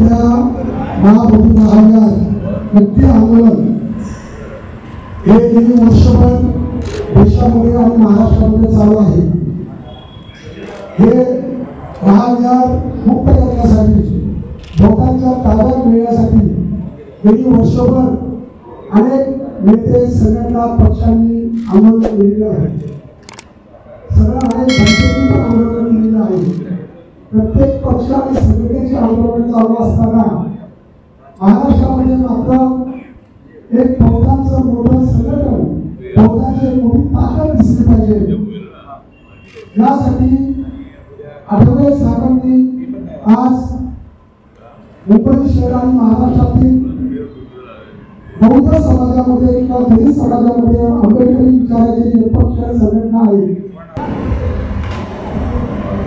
सध्या महाबोधी महाराज मुक्ती आंदोलन हे गेली वर्षभर देशामध्ये आणि महाराष्ट्रामध्ये चालू आहे। हे महाविहार मुक्त करण्यासाठी लोकांच्या ताब्यात मिळण्यासाठी गेली वर्षभर अनेक नेते संघटना पक्षांनी आंदोलन केलेले आहे। अनेक संघटनांनी पण आंदोलन केलेले आहे। प्रत्येक पक्ष आणि संघटनेचे आंदोलन चालू असताना महाराष्ट्रामध्ये मात्र एक बहुतांचं मोठं संघटन, बहुतांची मोठी ताकद दिसली पाहिजे। यासाठी आठवले साहेबांनी आज मुंबई शहर आणि महाराष्ट्रातील बौद्ध समाजामध्ये किंवा दलित समाजामध्ये आंबेडकरी विचाराची जे पक्ष संघटना आहे,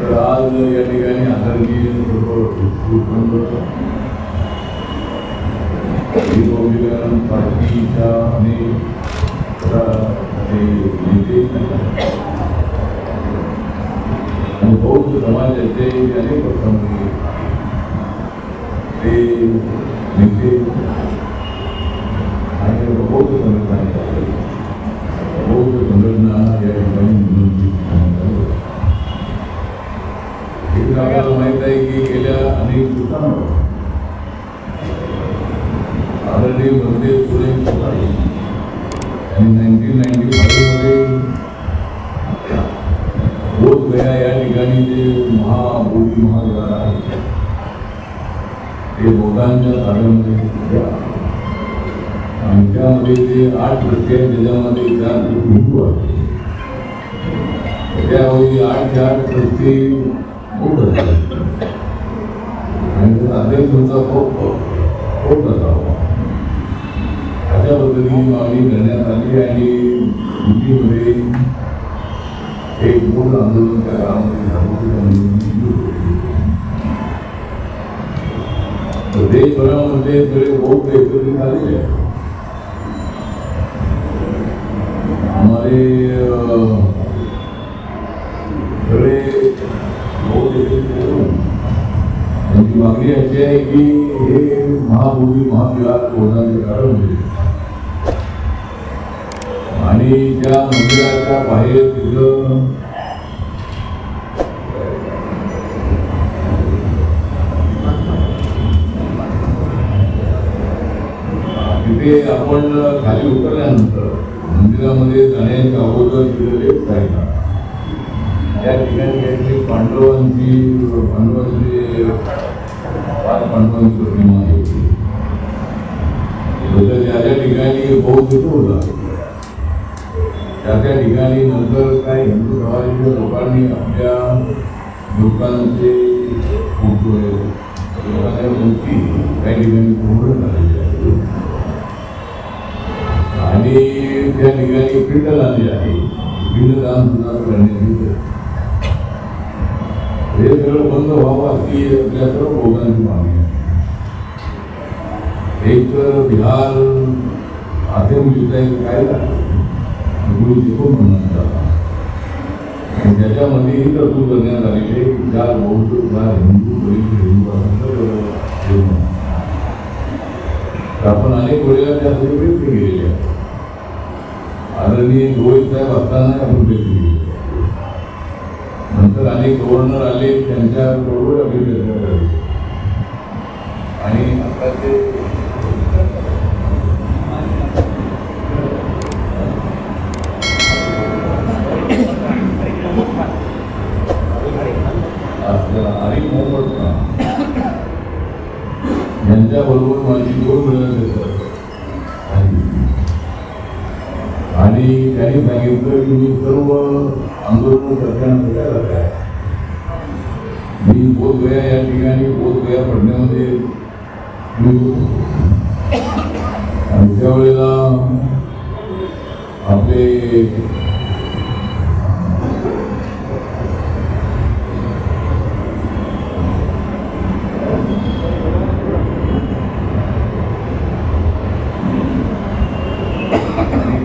आज या ठिकाणी आदरणीय रिपब्लिकन पार्टीच्या अनेक नेते आणि बौद्ध समाजाचे अनेक पक्षांमध्ये ते नेते आणि बौद्ध संघटना या ठिकाणी आपल्याला माहित आहे की गेल्या अनेक दिवसांवर आदरणीय बलदेव सुरेश कोठारी यांनी 1995 मध्ये बोधगया या ठिकाणी जे महाबोधी महाविहार आहे ते बौद्धांच्या ताब्यामध्ये आणि त्यामध्ये जे 8% आहे त्याच्यामध्ये 4% हिंदू आहे। त्यावेळी 8% आणि अध्यक्ष तुमचा खूप असावा अशा पद्धतीने मागणी करण्यात आली आणि दिल्लीमध्ये एक मोठं आंदोलन त्या काळामध्ये देशभरामध्ये सगळे बौद्ध एकत्रित आलेले आहेत। हमारे सगळे त्यांची मागणी अशी आहे की हे महाबोधी महाविहार बौद्धांचे कारण होते आणि त्या मंदिराच्या बाहेर तिथे आपण खाली उतरल्यानंतर मंदिरामध्ये जाण्याच्या अगोदर तिथे काही त्या ठिकाणी काहीतरी पांडवांची 5 पांडवांची प्रतिमा आहे। ज्या ज्या ठिकाणी बौद्ध होता त्या ठिकाणी नंतर काही हिंदू समाजाच्या लोकांनी आपल्या लोकांचे फोटो लोकांच्या मूर्ती काही ठिकाणी पूर्ण झालेली आहे आणि त्या ठिकाणी पिंड आणले आहे। पिंडदान सुद्धा करण्याची हे सगळं बंद व्हावं अशी आपल्या सर्व बौद्धांची मागणी आहे। एक तर बिहार असेंब्लीचा एक कायदा 1919 म्हणून आणि त्याच्यामध्ये ही तरतूद करण्यात आलेली आहे की 4 बौद्ध 4 हिंदू आपण अनेक वेळेला त्यासाठी प्रयत्न केलेले आहेत। आदरणीय रोहित साहेब असताना आपण प्रयत्न केले, नंतर अनेक गव्हर्नर आले त्यांच्या बरोबर अभिप्राय आणि आता ते आरिफ मोहम्मद यांच्याबरोबर माझी 2 वेळा आणि त्यांनी सांगितलं की मी सर्व आंदोलन करताना जात आहे। मी बोधगया या ठिकाणी बोधगया पडण्यामध्ये आणि त्यावेळेला आपले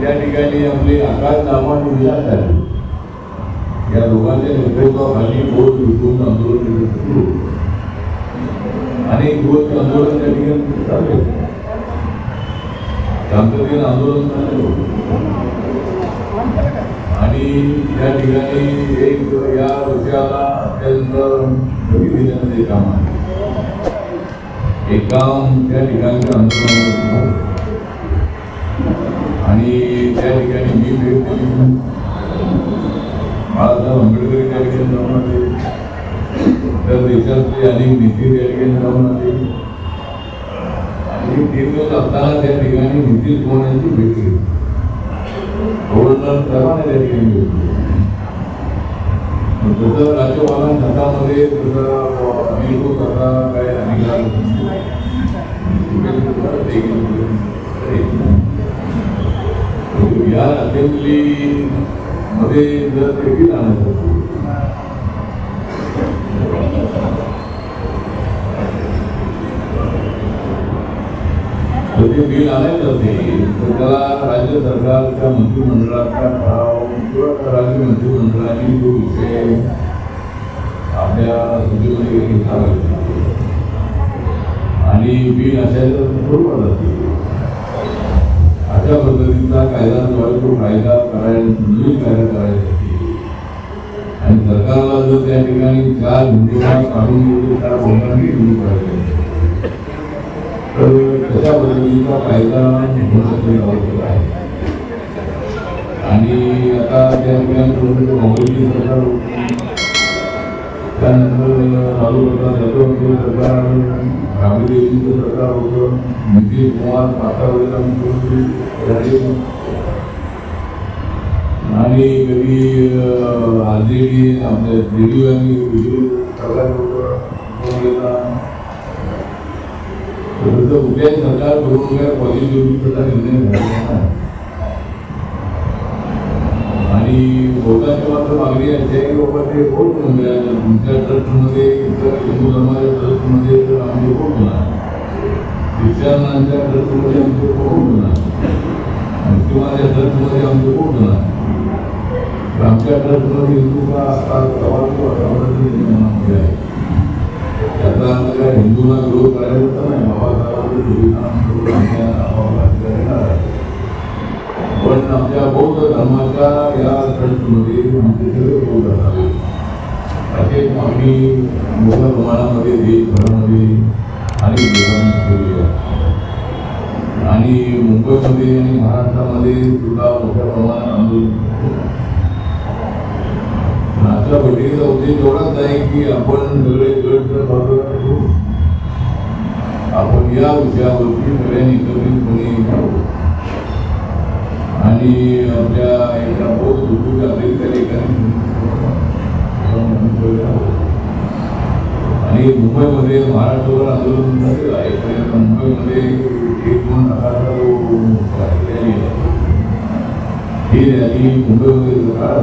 त्या ठिकाणी आपले आकाश नामान विलास आहे या लोकांच्या नेतृत्वाखाली बौद्ध विद्रोह आंदोलन अनेक दिवस शांततेने आंदोलन झालं आणि त्या ठिकाणी एक या विषयाला अत्यंत गती देण्याचं काम आहे. एक काम त्या ठिकाणच्या आंदोलनामध्ये आणि त्या ठिकाणी मी भेट दिली. बाळासाहेब आंबेडकर त्या ठिकाणी जाऊन आले, तर देशातले अनेक नेते त्या ठिकाणी जाऊन आले आणि 3 दिवस असताना त्या ठिकाणी नितीश कुमार यांची भेट घेतली. गव्हर्नर सर्वांनी त्या ठिकाणी भेटली. जसं राज्यपालांच्या हातामध्ये तसं अनेक कसा काय अधिकार बिहार असेंब्ली मध्ये जर देखील आणत ते बिल आणायचं असेल तर त्याला राज्य सरकारच्या मंत्रिमंडळाचा ठराव किंवा राज्य मंत्रिमंडळाने जो विषय आपल्या सूचीमध्ये घेतला आणि बिल असायचं बरोबर जाते. अशा पद्धतीचा कायदा जो आहे तो कायदा नवीन कायदा करायसाठी आणि सरकारला जर त्या ठिकाणी 4 हिंदुत्व काढून घेतले 4 बोलणारी हिंदू करायचे तर तशा पद्धतीचा कायदा आवश्यक आहे. आणि आता त्या ठिकाणी काँग्रेसची सरकार होती, त्यानंतर लालू प्रसाद यादव सरकार, राबडी देवींचं सरकार होतं, नितीश कुमार पाटावलेला मुख्यमंत्री झाले आणि कधी RJD आपल्या JDU आणि BJP सरकार होतं. कुठल्याही सरकार करून काय पॉझिटिव्ह निर्णय झाला आणि बहुतांची मात्र मागणी अशी आहे की बाबा ते वोट म्हणजे तुमच्या ट्रस्टमध्ये इतर हिंदू धर्माच्या ट्रस्टमध्ये तर आमचे वोट होणार, ख्रिश्चनांच्या ट्रस्टमध्ये आमचे वोट होणार, मुस्लिमांच्या ट्रस्टमध्ये आमचे वोट होणार, आमच्या ट्रस्टमध्ये हिंदू का मनामध्ये आहे. त्याचा अर्थ काय हिंदूंना विरोध करायचा नाही, पण आमच्या बौद्ध धर्माच्या या ट्रस्टमध्ये आमचे सगळे बौद्ध असावे अशी मागणी मोठ्या प्रमाणामध्ये देशभरामध्ये अनेक लोकांनी केली आहे आणि मुंबईमध्ये आणि महाराष्ट्रामध्ये सुद्धा मोठ्या प्रमाणात आंदोलन. आजच्या बैठकीचा उद्देश एवढाच आहे की आपण सगळे गट करू, आपण या विषयावरती सगळ्यांनी एकत्रितपणे घ्यावं आणि आपल्या एका बहुत दुःखी असेल त्या ठिकाणी आणि मुंबईमध्ये महाराष्ट्रावर आंदोलन झालेलं आहे. पण मुंबईमध्ये 1-2 लाखाचा ही रॅली मुंबईमध्ये काळ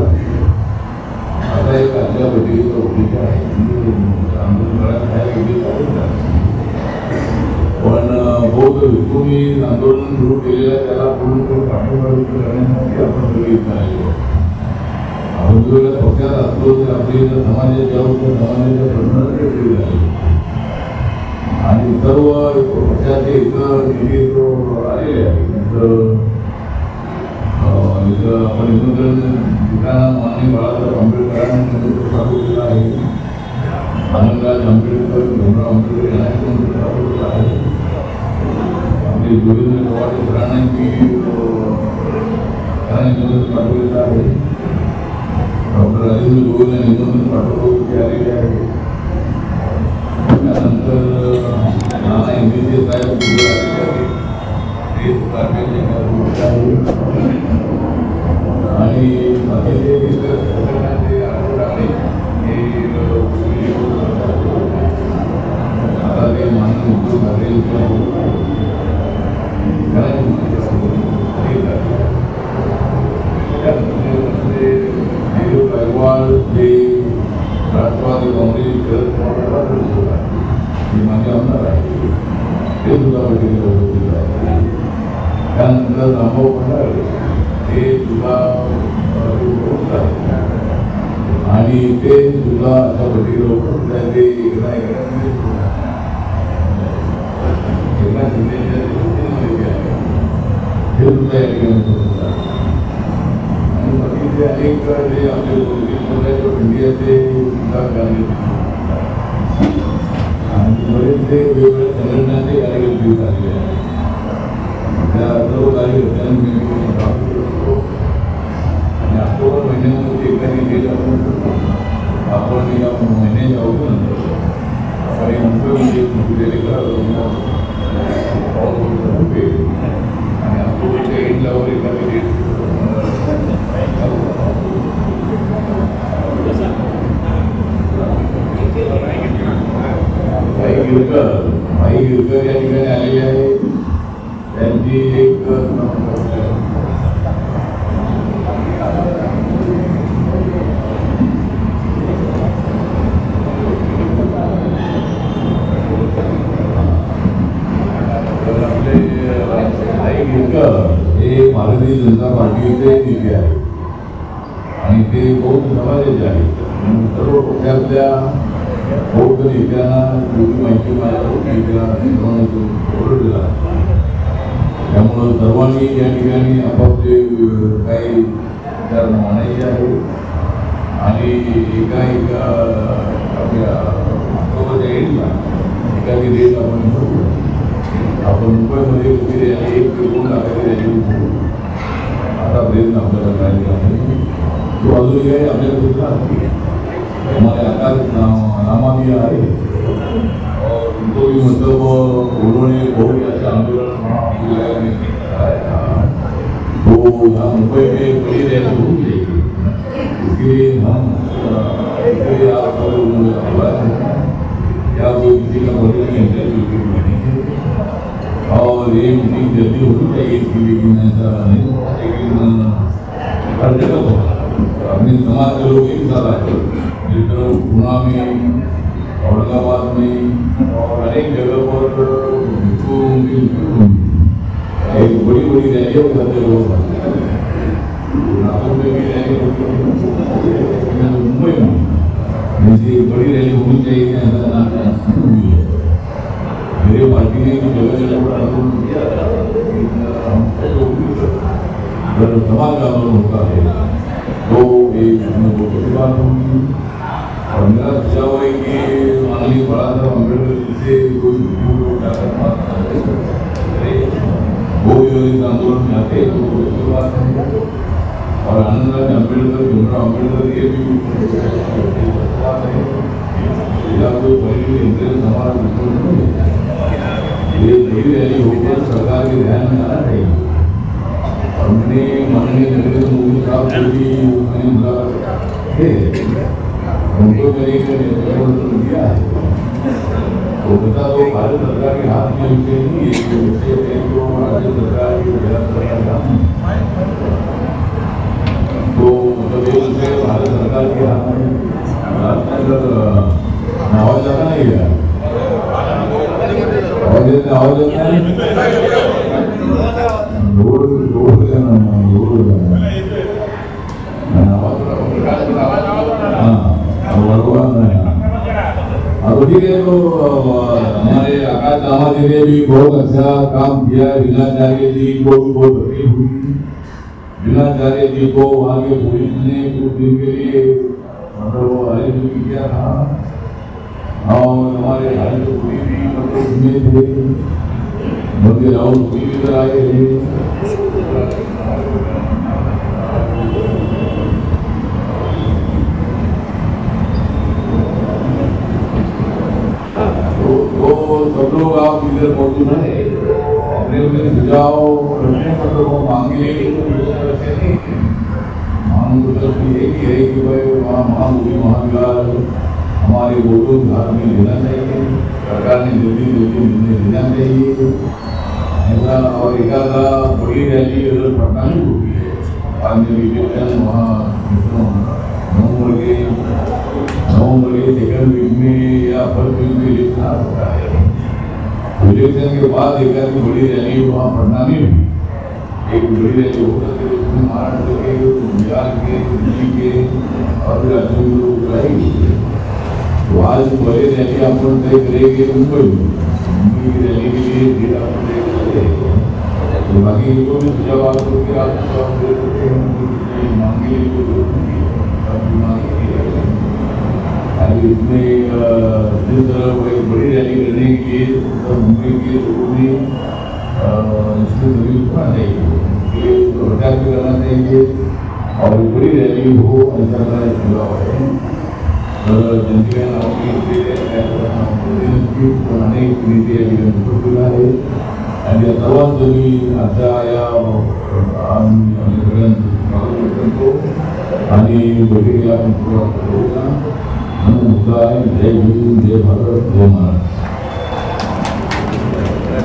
आता एक आजच्या बैठकीचा उद्देश आहे. आंदोलन करायला पण बौद्ध भिक्खूंनी आंदोलन सुरू केलेलं आहे त्याला पूर्णपणे पाठिंबा करण्यासाठी आपण सगळे इथं आलेलो. आपण जो पक्षात असतो तर आपली समाजाच्या समाजाच्या प्रश्नासाठी झाले आणि सर्व पक्षाचे इतर नेते आलेले आहेत. इथं आपण ठिकाणा माननीय बाळासाहेब आंबेडकरांनी नेतृत्व पाठवलेलं आहे. आनंदराज आंबेडकर, भीमराव आंबेडकर यांना नेतृत्व पाठवलेलं आहे. आपले जोगेंद्र चव्हाण सरांनी पाठवलेलं आहे. डॉक्टर राजेंद्र गोयल यांनी निमंत्रण पाठवले आलेले आहे. त्यानंतर नाना इंग्लिशे साहेब आलेले आहेत. आणि बाकीचे इतर संघटनांचे आढळून आले आता ते माननीय उद्धव ठाकरे गायकवाड हे राष्ट्रवादी काँग्रेस शरद पवार हे माझे आमदार आहे ते सुद्धा बैठकीला उपस्थित आहे. त्यानंतर रामभाऊ भंडारे हे सुद्धा आणि ते सुद्धा अशा बैठकीला उपस्थित आहे. ते एकनाथ हे सुद्धा या ठिकाणी होतं. आणि बाकीचे अनेक जे आपले इंडियाचे आणि बरेचसे वेगवेगळ्या संघटनांचे कार्यकर्ते झालेले आहेत. त्या सर्व कार्यकर्त्यांनी मी काम करतो आणि ऑक्टोबर महिन्यामध्ये एखादी डेट आपण या महिन्याच्या अवधीनंतर आणि मुंबईमध्ये नोकरी करावं आणि ऑक्टोबरच्या एंडला एखादी डेट भाई गिरकर या ठिकाणी आलेले आहे. त्यांची एक हे भारतीय जनता पार्टीचे नेते आहे आणि ते बौद्ध समाजाचे आहेत. सर्व पक्षातल्या बौद्ध नेत्यांना योग्य माहिती ओरडला. त्यामुळं सर्वांनी या ठिकाणी आपापले काही विचार मांडायचे आहे आणि एका आपल्या ऑक्टोबरच्या एंडला एखादी डेट आपण मुंबईमध्ये वगैरे आणि 1 ते 2 लाखाची रॅली आता प्रयत्न आपल्याला करायचा आहे. तो अजूनही काही आपल्याला सुद्धा हमारे आकाश नामा दिया है और उनको भी मतलब उन्होंने बहुत अच्छा आंदोलन तो यहाँ मुंबई में बड़ी रैली होगी. इसके लिए हम आप या कोई किसी का बड़ी इंटरव्यू नहीं और ये मीटिंग जल्दी होनी चाहिए इसकी, लेकिन ऐसा नहीं. लेकिन हर जगह होगा अपने समाज के लोग एक साथ आए जिस तरह गुना में औरंगाबाद में और अनेक जगह पर एक बड़ी बड़ी रैलियाँ करते लोग नागपुर में भी रैली मुंबई में जैसे एक बड़ी रैली होनी चाहिए ऐसा हुई है. मेरे पार्टी ने जगह जगह पर आंदोलन किया अगर समाज का आंदोलन होता है तो एक बहुत बात होगी. और मेरा सुझाव है कि माननीय बड़ा साहब अम्बेडकर से कोई लोग जाकर वो इस आंदोलन में आते हैं तो अच्छी बात है. और आनंदराज अम्बेडकर भीमराव अम्बेडकर ये भी बात है या कोई पहले इंटरेस्ट हमारा बिल्कुल ये नई रैली होकर सरकार के ध्यान में आना चाहिए. और मैंने माननीय नरेंद्र मोदी साहब को भी मैंने मुलाकात है उनको मैंने दिया है. तो बता दो भारत सरकार के हाथ में विषय नहीं है, विषय है तो राज्य सरकार की तो मतलब ये विषय भारत सरकार के हाथ में आवाज जाता नहीं है. आवाज जाता है ठीक है. तो हमारे आकाश नामा जी ने भी बहुत अच्छा काम किया है. विनाचार्य जी को भी बहुत तकलीफ हुई. विनाचार्य जी को वहाँ के पुलिस ने कुछ दिन के लिए मतलब अरेस्ट किया था और हमारे पुलिस भी मतलब उसमें थे. बंदे राहुल पुलिस भी आए थे. सब लोग आप इधर मौजूद है अपने अपने सुझाव रखने को मांगे है कि भाई वहाँ महामूली महाविकास हमारे वोटों बिहार में लेना चाहिए. सरकार ने जल्दी निर्णय लेना चाहिए ऐसा. और एक बड़ी रैली अगर पटना में होती है बाद में इलेक्शन वहाँ नवंबर के सेकंड वीक में या फर्स्ट वीक में इलेक्शन आ सकता है. इलेक्शन के बाद एक बड़ी रैली वहाँ पटना में एक बड़ी रैली हो सकती है. उसमें महाराष्ट्र के, बिहार के, दिल्ली के और फिर राज्यों के लोग बुलाएंगे. तो आज बड़ी रैली अपन तय करेंगे मुंबई में. की रैली के लिए जिला बाकी जो भी सुझाव आपको कि आप सुझाव दे सकते हैं उनकी मांगे इसमें जिस तरह वो एक बड़ी रैली करने के लिए मुंबई के लोगों ने इसमें जरूर उठना चाहिए, प्रचार भी करना चाहिए और एक बड़ी रैली हो ऐसा मेरा सुझाव है। जनतेला अनेक नीती आहे आणि या सर्वांचं मी अशा या आम्ही सगळ्यांचं स्वागत करतो आणि बैठकीला आपण सुरुवात करूया. मुद्दा आहे जय भीम, जय भारत, जय महाराष्ट्र.